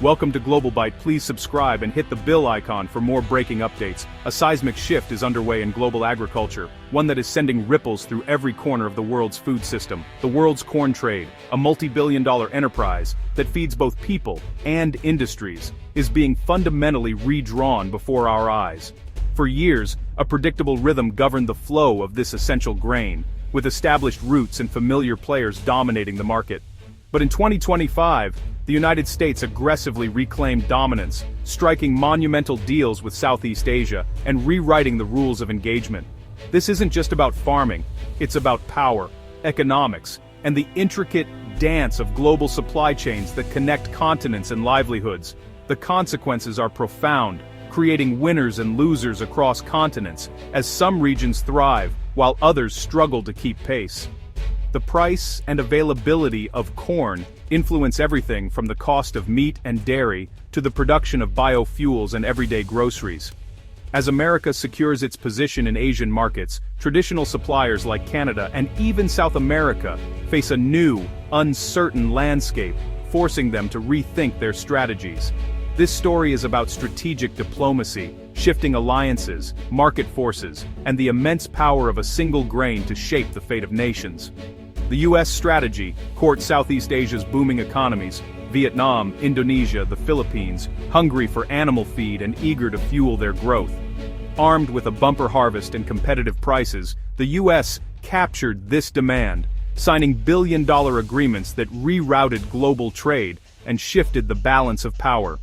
Welcome to Global Byte. Please subscribe and hit the bell icon for more breaking updates. A seismic shift is underway in global agriculture, one that is sending ripples through every corner of the world's food system. The world's corn trade, a multi-billion-dollar enterprise that feeds both people and industries, is being fundamentally redrawn before our eyes. For years, a predictable rhythm governed the flow of this essential grain, with established routes and familiar players dominating the market. But in 2025, the United States aggressively reclaimed dominance, striking monumental deals with Southeast Asia and rewriting the rules of engagement. This isn't just about farming, it's about power, economics, and the intricate dance of global supply chains that connect continents and livelihoods. The consequences are profound, creating winners and losers across continents, as some regions thrive while others struggle to keep pace. The price and availability of corn influence everything from the cost of meat and dairy to the production of biofuels and everyday groceries. As America secures its position in Asian markets, traditional suppliers like Canada and even South America face a new, uncertain landscape, forcing them to rethink their strategies. This story is about strategic diplomacy, shifting alliances, market forces, and the immense power of a single grain to shape the fate of nations. The U.S. strategy courts Southeast Asia's booming economies, Vietnam, Indonesia, the Philippines, hungry for animal feed and eager to fuel their growth. Armed with a bumper harvest and competitive prices, the U.S. captured this demand, signing billion-dollar agreements that rerouted global trade and shifted the balance of power.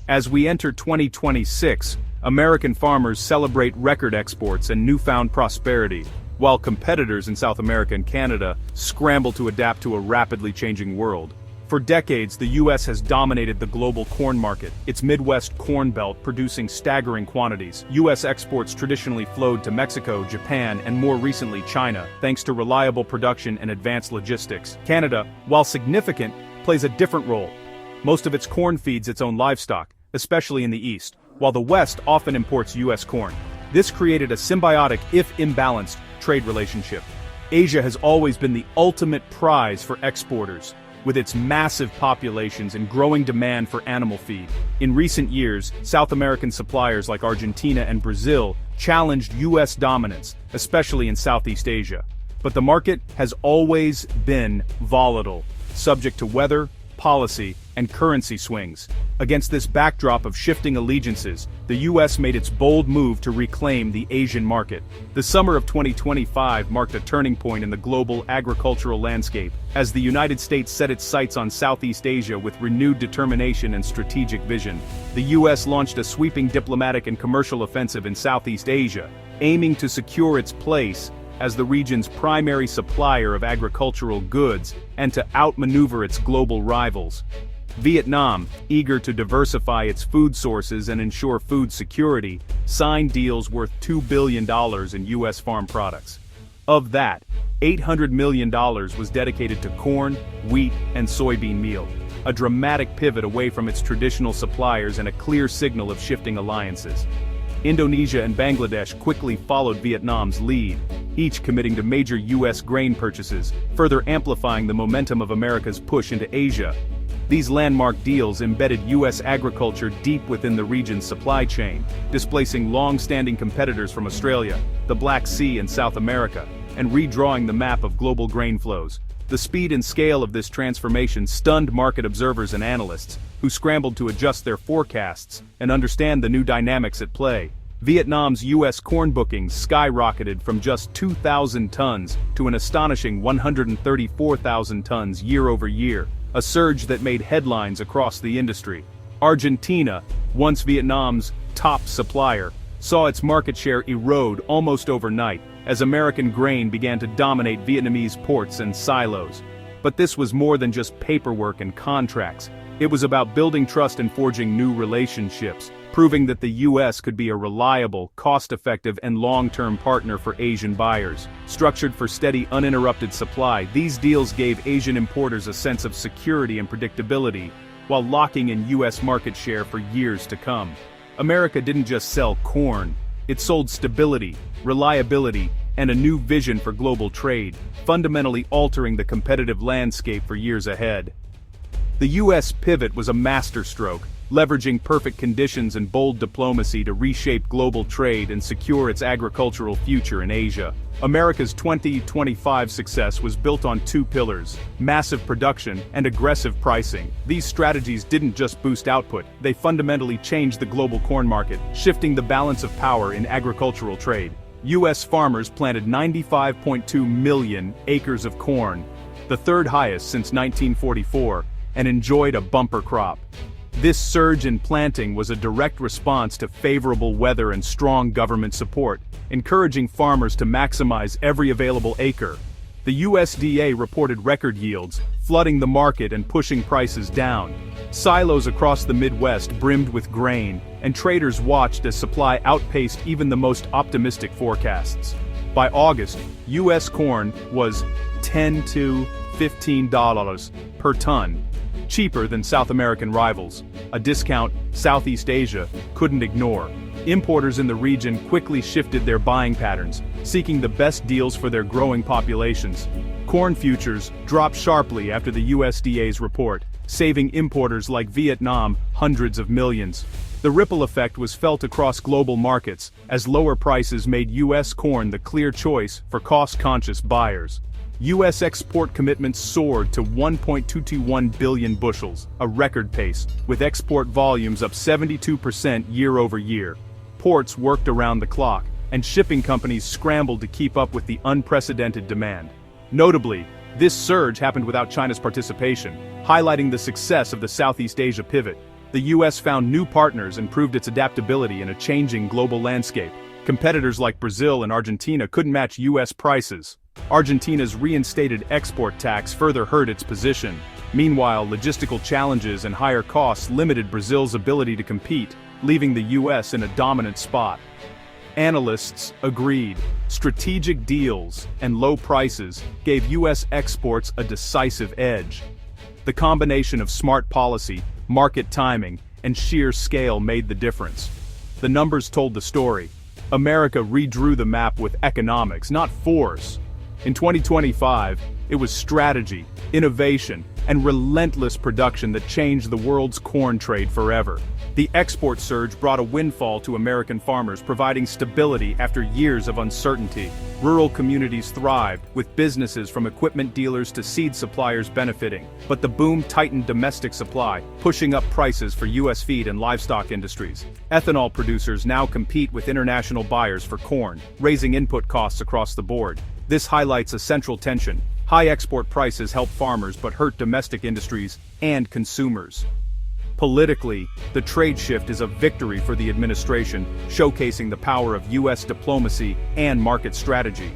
As we enter 2026, American farmers celebrate record exports and newfound prosperity, while competitors in South America and Canada scramble to adapt to a rapidly changing world. For decades, the U.S. has dominated the global corn market, its Midwest corn belt producing staggering quantities. U.S. exports traditionally flowed to Mexico, Japan, and more recently China, thanks to reliable production and advanced logistics. Canada, while significant, plays a different role. Most of its corn feeds its own livestock, especially in the East, while the West often imports U.S. corn. This created a symbiotic, if imbalanced, trade relationship. Asia has always been the ultimate prize for exporters, with its massive populations and growing demand for animal feed. In recent years, South American suppliers like Argentina and Brazil challenged U.S. dominance, especially in Southeast Asia. But the market has always been volatile, subject to weather, policy, and currency swings. Against this backdrop of shifting allegiances, the U.S. made its bold move to reclaim the Asian market. The summer of 2025 marked a turning point in the global agricultural landscape, as the United States set its sights on Southeast Asia with renewed determination and strategic vision. The U.S. launched a sweeping diplomatic and commercial offensive in Southeast Asia, aiming to secure its place as the region's primary supplier of agricultural goods and to outmaneuver its global rivals. Vietnam, eager to diversify its food sources and ensure food security, signed deals worth $2 billion in U.S. farm products. Of that, $800 million was dedicated to corn, wheat, and soybean meal, a dramatic pivot away from its traditional suppliers and a clear signal of shifting alliances. Indonesia and Bangladesh quickly followed Vietnam's lead, each committing to major U.S. grain purchases, further amplifying the momentum of America's push into Asia. These landmark deals embedded U.S. agriculture deep within the region's supply chain, displacing long-standing competitors from Australia, the Black Sea, and South America, and redrawing the map of global grain flows. The speed and scale of this transformation stunned market observers and analysts, who scrambled to adjust their forecasts and understand the new dynamics at play. Vietnam's U.S. corn bookings skyrocketed from just 2,000 tons to an astonishing 134,000 tons year over year, a surge that made headlines across the industry. Argentina, once Vietnam's top supplier, saw its market share erode almost overnight, as American grain began to dominate Vietnamese ports and silos. But this was more than just paperwork and contracts. It was about building trust and forging new relationships, proving that the U.S. could be a reliable, cost-effective, and long-term partner for Asian buyers. Structured for steady, uninterrupted supply, these deals gave Asian importers a sense of security and predictability, while locking in U.S. market share for years to come. America didn't just sell corn, it sold stability, reliability, and a new vision for global trade, fundamentally altering the competitive landscape for years ahead. The U.S. pivot was a masterstroke, leveraging perfect conditions and bold diplomacy to reshape global trade and secure its agricultural future in Asia. America's 2025 success was built on two pillars: massive production and aggressive pricing. These strategies didn't just boost output, they fundamentally changed the global corn market, shifting the balance of power in agricultural trade. U.S. farmers planted 95.2 million acres of corn, the third highest since 1944, and enjoyed a bumper crop. This surge in planting was a direct response to favorable weather and strong government support, encouraging farmers to maximize every available acre. The USDA reported record yields, flooding the market and pushing prices down. Silos across the Midwest brimmed with grain, and traders watched as supply outpaced even the most optimistic forecasts. By August, U.S. corn was $10 to $15 per ton, cheaper than South American rivals, a discount Southeast Asia couldn't ignore. Importers in the region quickly shifted their buying patterns, seeking the best deals for their growing populations. Corn futures dropped sharply after the USDA's report, saving importers like Vietnam hundreds of millions. The ripple effect was felt across global markets, as lower prices made U.S. corn the clear choice for cost-conscious buyers. U.S. export commitments soared to 1.221 billion bushels, a record pace, with export volumes up 72% year over year. Ports worked around the clock, and shipping companies scrambled to keep up with the unprecedented demand. Notably, this surge happened without China's participation, highlighting the success of the Southeast Asia pivot. The U.S. found new partners and proved its adaptability in a changing global landscape. Competitors like Brazil and Argentina couldn't match U.S. prices. Argentina's reinstated export tax further hurt its position. Meanwhile, logistical challenges and higher costs limited Brazil's ability to compete, leaving the U.S. in a dominant spot. Analysts agreed. Strategic deals and low prices gave U.S. exports a decisive edge. The combination of smart policy, market timing, and sheer scale made the difference. The numbers told the story. America redrew the map with economics, not force. In 2025, it was strategy, innovation, and relentless production that changed the world's corn trade forever. The export surge brought a windfall to American farmers, providing stability after years of uncertainty. Rural communities thrived, with businesses from equipment dealers to seed suppliers benefiting. But the boom tightened domestic supply, pushing up prices for U.S. feed and livestock industries. Ethanol producers now compete with international buyers for corn, raising input costs across the board. This highlights a central tension. High export prices help farmers but hurt domestic industries and consumers. Politically, the trade shift is a victory for the administration, showcasing the power of U.S. diplomacy and market strategy.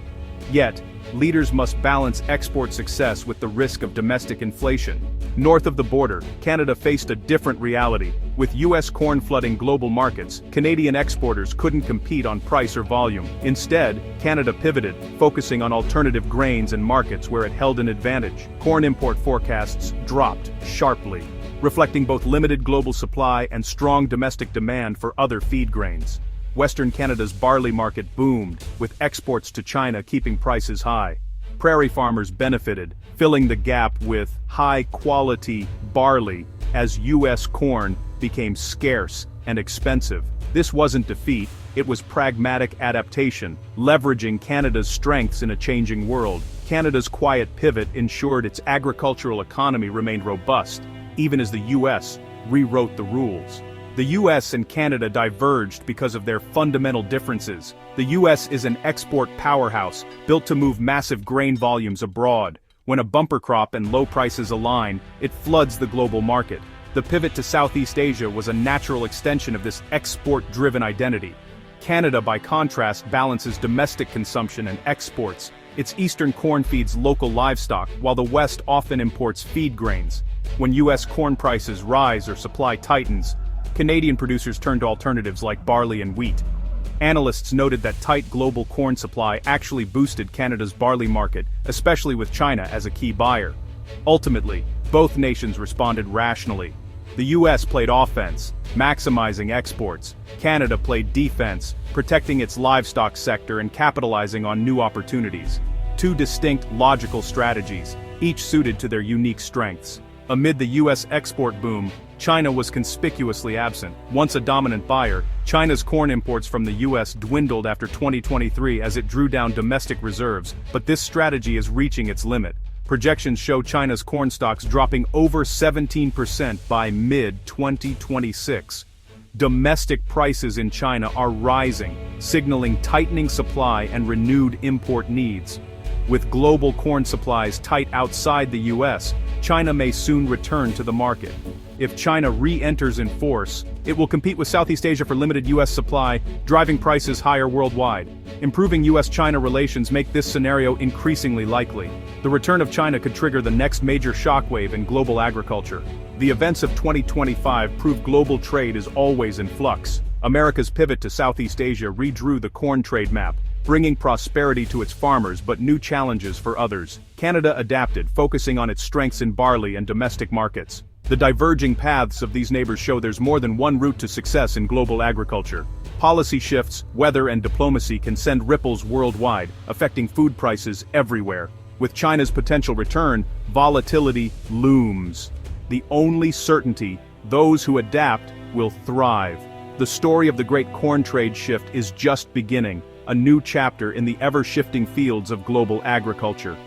Yet, leaders must balance export success with the risk of domestic inflation. North of the border, Canada faced a different reality. With U.S. corn flooding global markets, Canadian exporters couldn't compete on price or volume. Instead, Canada pivoted, focusing on alternative grains and markets where it held an advantage. Corn import forecasts dropped sharply, reflecting both limited global supply and strong domestic demand for other feed grains. Western Canada's barley market boomed, with exports to China keeping prices high. Prairie farmers benefited, filling the gap with high-quality barley as U.S. corn became scarce and expensive. This wasn't defeat, it was pragmatic adaptation, leveraging Canada's strengths in a changing world. Canada's quiet pivot ensured its agricultural economy remained robust, even as the U.S. rewrote the rules. The U.S. and Canada diverged because of their fundamental differences. The U.S. is an export powerhouse, built to move massive grain volumes abroad. When a bumper crop and low prices align, it floods the global market. The pivot to Southeast Asia was a natural extension of this export-driven identity. Canada, by contrast, balances domestic consumption and exports. Its eastern corn feeds local livestock, while the West often imports feed grains. When U.S. corn prices rise or supply tightens, Canadian producers turn to alternatives like barley and wheat. Analysts noted that tight global corn supply actually boosted Canada's barley market, especially with China as a key buyer. Ultimately, both nations responded rationally. The U.S. played offense, maximizing exports. Canada played defense, protecting its livestock sector and capitalizing on new opportunities. Two distinct, logical strategies, each suited to their unique strengths. Amid the U.S. export boom, China was conspicuously absent. Once a dominant buyer, China's corn imports from the U.S. dwindled after 2023 as it drew down domestic reserves, but this strategy is reaching its limit. Projections show China's corn stocks dropping over 17% by mid-2026. Domestic prices in China are rising, signaling tightening supply and renewed import needs. With global corn supplies tight outside the U.S., China may soon return to the market. If China re-enters in force, it will compete with Southeast Asia for limited U.S. supply, driving prices higher worldwide. Improving U.S.-China relations make this scenario increasingly likely. The return of China could trigger the next major shockwave in global agriculture. The events of 2025 prove global trade is always in flux. America's pivot to Southeast Asia redrew the corn trade map, bringing prosperity to its farmers but new challenges for others. Canada adapted, focusing on its strengths in barley and domestic markets. The diverging paths of these neighbors show there's more than one route to success in global agriculture. Policy shifts, weather and diplomacy can send ripples worldwide, affecting food prices everywhere. With China's potential return, volatility looms. The only certainty, those who adapt will thrive. The story of the great corn trade shift is just beginning, a new chapter in the ever-shifting fields of global agriculture.